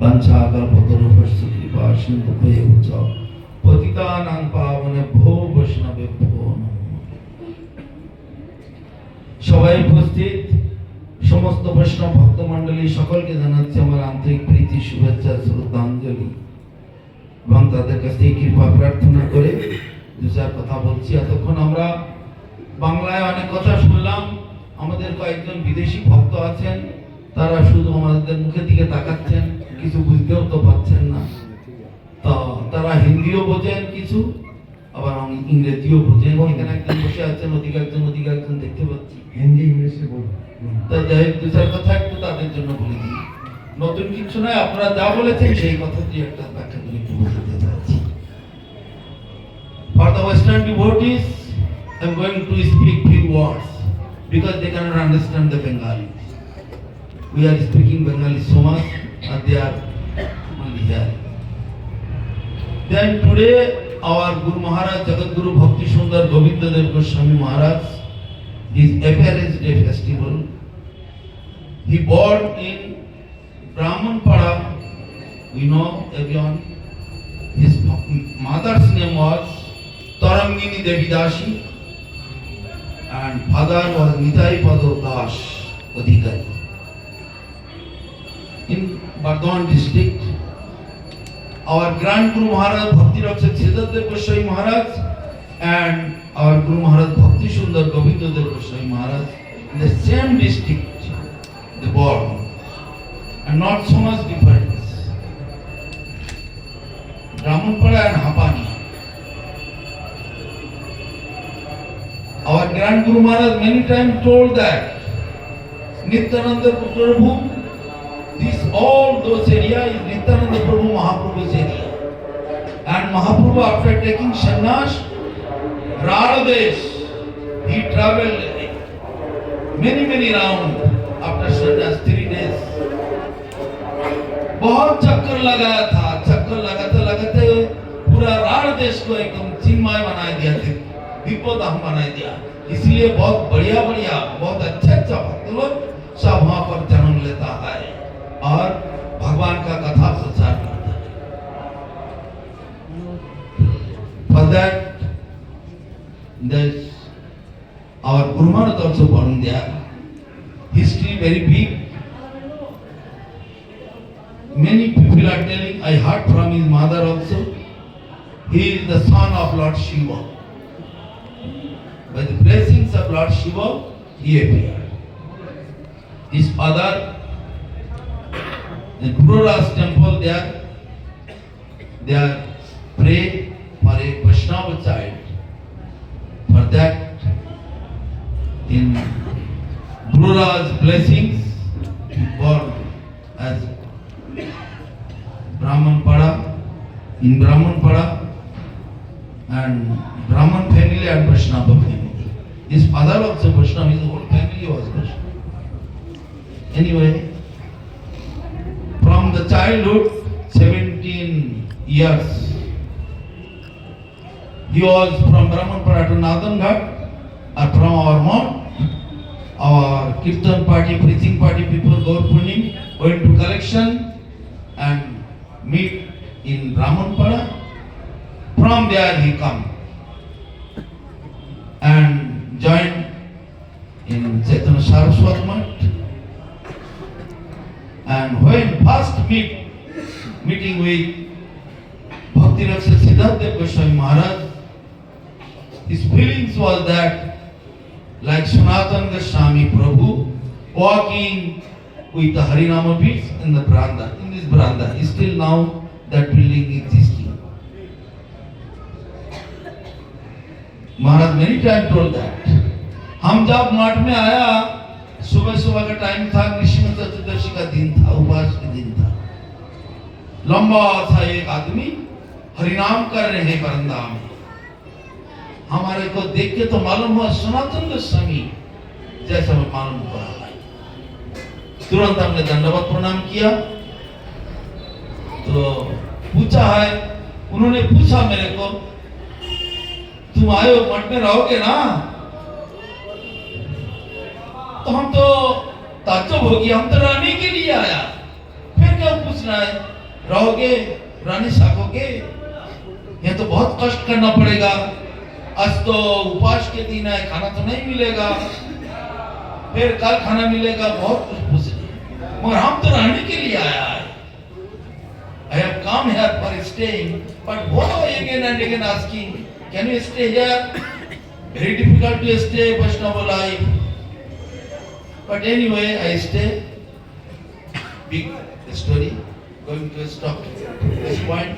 वंशाकल्पतरुभ्यश्च कृपा सिन्धुभ्येव च पतितानां पावनेभ्यो वैष्णवेभ्यो नमो। সবাই উপস্থিত সমস্ত বৈষ্ণব ভক্তমণ্ডলী সকলকে জানাচ্ছি আমার আন্তরিক প্রীতি শুভেচ্ছা শ্রদ্ধাঞ্জলি এবং তাদের কাছ থেকে কৃপা প্রার্থনা করে দু চার কথা বলছি। এতক্ষণ আমরা বাংলায় অনেক কথা শুনলাম। আমাদের কয়েকজন বিদেশি ভক্ত আছেন, তারা শুধু আমাদের মুখের দিকে তাকাচ্ছেন, কিছু বুঝতেও তো পাচ্ছেন না। তো তারা হিন্দিও বোঝেন কিছু, আবার ইংরেজিও বোঝেন। এখানে একজন বসে আছেন, ওদিকে একজন দেখতে পাচ্ছি। হিন্দি ইংলিশে বলুন। তা যাই হোক, দু চার কথা একটু তাদের জন্য বলে দিই। নতুন কিছু নয়, আপনারা যা বলেছেন সেই কথা দিয়ে একটা ব্যাখ্যা করে একটু বোঝাতে চাচ্ছি। For the Western devotees, I am going to speak few words because they cannot understand the Bengali. We are speaking Bengali so much, and they are only here. Then today, our Guru Maharaj, Jagat Guru Bhakti Sundar Govinda Dev Goswami Maharaj, his appearance day festival. He born in Brahmanpada. We know everyone. His mother's name was Tarangini Devi Dashi, and father was Nitai Pado Das Adhikari. In Bardhaman district, our Grand Guru Maharaj Bhakti Rakshak Siddharth Dev Goswami Maharaj and our Guru Maharaj Bhakti Sundar Govinda Dev Goswami Maharaj in the same district they born, and not so much difference. Brahmanpada and Hapani. Our Grand Guru Maharaj many times told that Nityananda Prabhu, this all those area is Nityananda Prabhu Mahaprabhu's area. And Mahaprabhu, after taking sannyas, Radhadesh, he traveled many round after sannyas, 3 days. बहुत चक्कर लगाया था, चक्कर लगाते पूरा राढ़ को एकदम चिन्मय बना दिया, दीपोधाम बना दिया। इसलिए बहुत बढ़िया बहुत अच्छा भक्त लोग सब वहां पर जन्म लेता है और भगवान का कथा प्रचार करता है। For that, our Guru Maharaj also born there. History very big. Many people are telling, I heard from his mother also, he is the son of Lord Shiva. By the blessings of Lord Shiva, he appeared. His father, the Guru Raj temple there, they are pray for a Vaishnava child. For that, in Guru Raj blessings, born as Brahmanpada, in Brahmanpada, and Brahman family and Vaishnava family. His father also Vaishnava, his whole family was Vaishnava. Anyway, from the childhood, 17 years, he was from Brahmanpada to Nadanghat, or from our mount, our Kirtan party, preaching party people, Gaur Punim, went to collection and meet in Brahmanpada. From there he come and join in Chaitanya Saraswat Math. And when first meeting with Bhakti Rakshak Siddharth Dev Goswami Maharaj, his feelings was that like Sanatana Goswami Prabhu walking with the Harinama beads in the Branda, in this Branda, still now that building existing. Maharaj many times told that. हम जब मठ में आया, सुबह का time था, कृष्ण चतुर्दशी का दिन था, उपवास का दिन था। लंबा सा एक आदमी हरिनाम कर रहे हैं बरंदा में। हमारे को देख के तो मालूम हुआ सनातन गोस्वामी जैसा मालूम हुआ। तुरंत हमने दंडवत प्रणाम किया। तो पूछा है, उन्होंने पूछा मेरे को, तुम आए हो मठ में रहोगे ना? तो हम तो ताज्जुब हो गया, हम तो रहने के लिए आया। फिर क्यों पूछ रहा है, रहोगे रानी साखोगे? ये तो बहुत कष्ट करना पड़ेगा, आज तो उपवास के दिन है, खाना तो नहीं मिलेगा, फिर कल खाना मिलेगा, बहुत कुछ पूछ रहे। मगर हम तो रहने के लिए आया है। I have come here for staying, but why again and again asking, can you stay here? Very difficult to stay Vaishnava life. But anyway, I stay. Big story. Going to stop this point.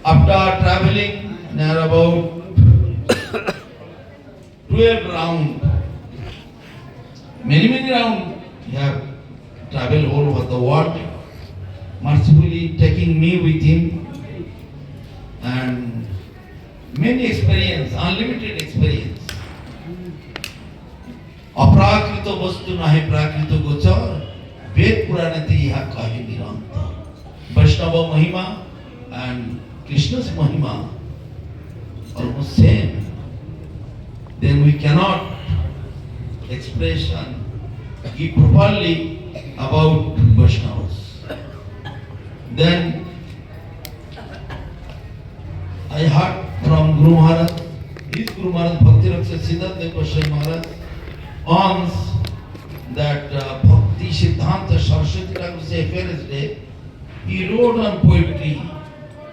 After traveling near about 12 round, many round, he have traveled all over the world, mercifully taking me with him, and many experience, unlimited experience. अप्राकृत वस्तु नाहि प्राकृत गोचर, वेद पुराण यह कहे निरंतर। वैष्णव महिमा and Krishna's महिमा almost same. Then we cannot expression give properly about Vaishnavas. Then I heard from Guru Maharaj, his Guru Maharaj Bhakti Rakshak Siddhartha Goswami Maharaj, on that Bhakti Siddhanta Saraswati Thakur's Affairs Day, he wrote on poetry,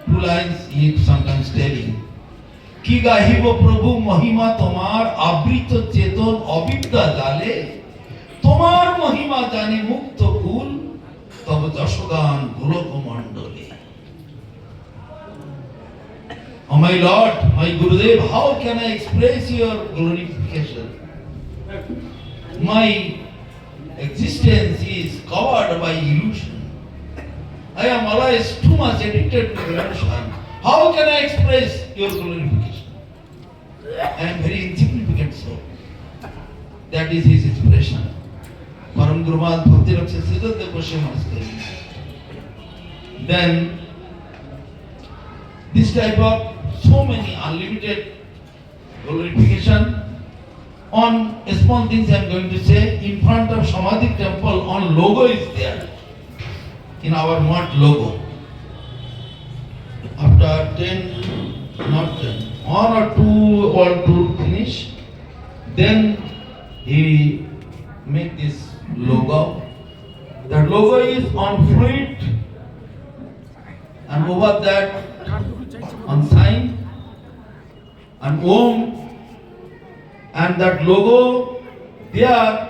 2 lines he sometimes telling, कि गाहिब प्रभु महिमा तुम्हार आवृत चेतन अविद्या जाले, तुम्हार महिमा जाने मुक्त कुल, तब जशगान गोलोक मंडले. Oh my Lord, my Gurudev, how can I express your glorification? My existence is covered by illusion. I am always too much addicted to illusion. How can I express your glorification? I am very insignificant soul. That is his expression. Param Guru Maharaj Bhakti Rakshak Siddhartha Goswami Maharaj. Then this type of so many unlimited glorification. On small things I am going to say, in front of Samadhi temple, on logo is there, in our mott logo. After 10, not 10, 1 or 2 or 2 finish, then he made this logo. That logo is on fruit, and over that on sign, and Om. And that logo, there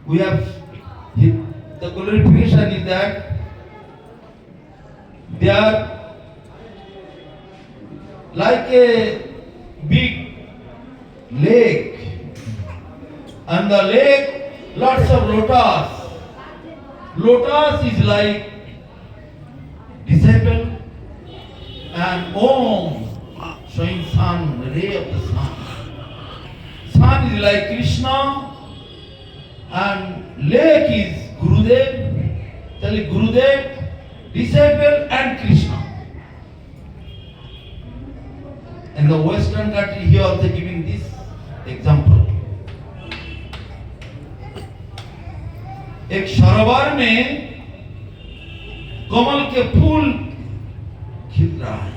we have the glorification is that they are like a big lake, and the lake lots of lotus. Lotus is like disciple, and Om showing sun, ray of the sun. Sun is like Krishna, and lake is Gurudev, tell it Gurudev, disciple and Krishna. In the Western country, here also giving this example. एक सरोवर में कमल के फूल खिल रहा है,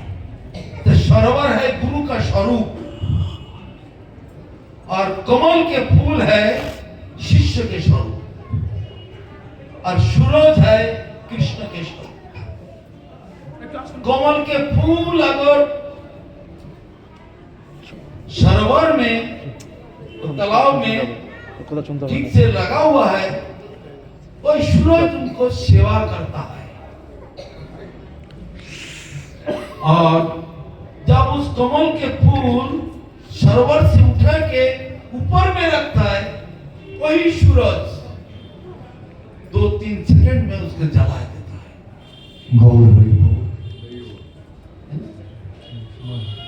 तो सरोवर है गुरु का स्वरूप, और कमल के फूल है शिष्य के स्वरूप, और सूरज है कृष्ण के स्वरूप. कमल के फूल अगर सरोवर में, तालाब में ठीक से लगा हुआ है, वही सूरज उनको सेवा करता है. और जब उस कमल के फूल सरोवर से उठा के ऊपर में रखता है, वही सूरज 2-3 सेकंड में उसको जला देता है. गौर हरि बोल.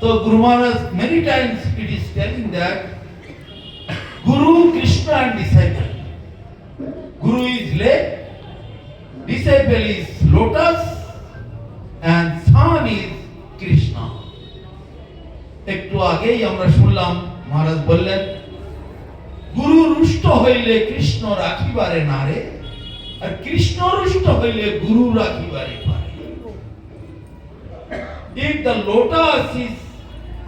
तो Guru Maharaj many times it is telling that Guru, Krishna and disciple. Guru is lake, disciple is lotus, and son is Krishna. একটু আগেই আমরা শুনলাম মহারাজ বললেন, গুরু রুষ্ট হইলে কৃষ্ণ রাখিবারে নারে, আর কৃষ্ণ রুষ্ট হইলে গুরু রাখিবারে পারে। If the lotus is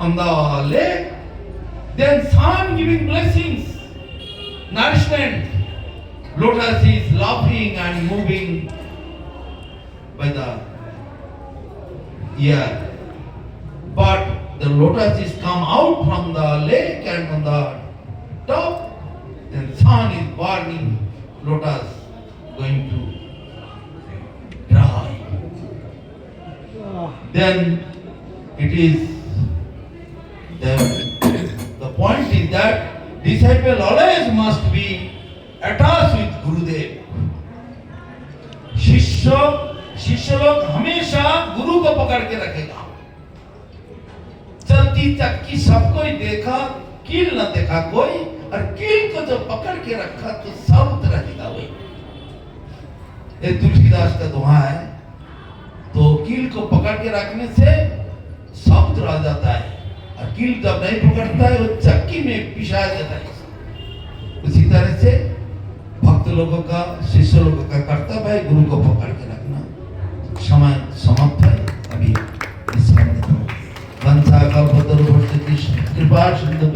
on the lake, then sun giving blessings, nourishment. Lotus is laughing and moving by the air. But the lotus is come out from the lake and on the top, then sun is burning, lotus going to dry. Then it is the point is that disciple always must be attached with Gurudev. शिष्य लोग हमेशा गुरु को पकड़ के रखेगा। चलती चक्की सबको ही देखा, कील न देखा कोई, और कील को जो पकड़ के रखा तो सब रहेगा वही। ये तुलसीदास का दोहा है। तो कील को पकड़ के रखने से सब रह जाता है, और कील जब नहीं पकड़ता है वो चक्की में पिसा जाता है। उसी तरह से भक्त लोगों का, शिष्य लोगों का कर्तव्य है गुरु को पकड़ के रखना। समय समाप्त है, अभी वंशा कल्पतरु कृपा सिंधु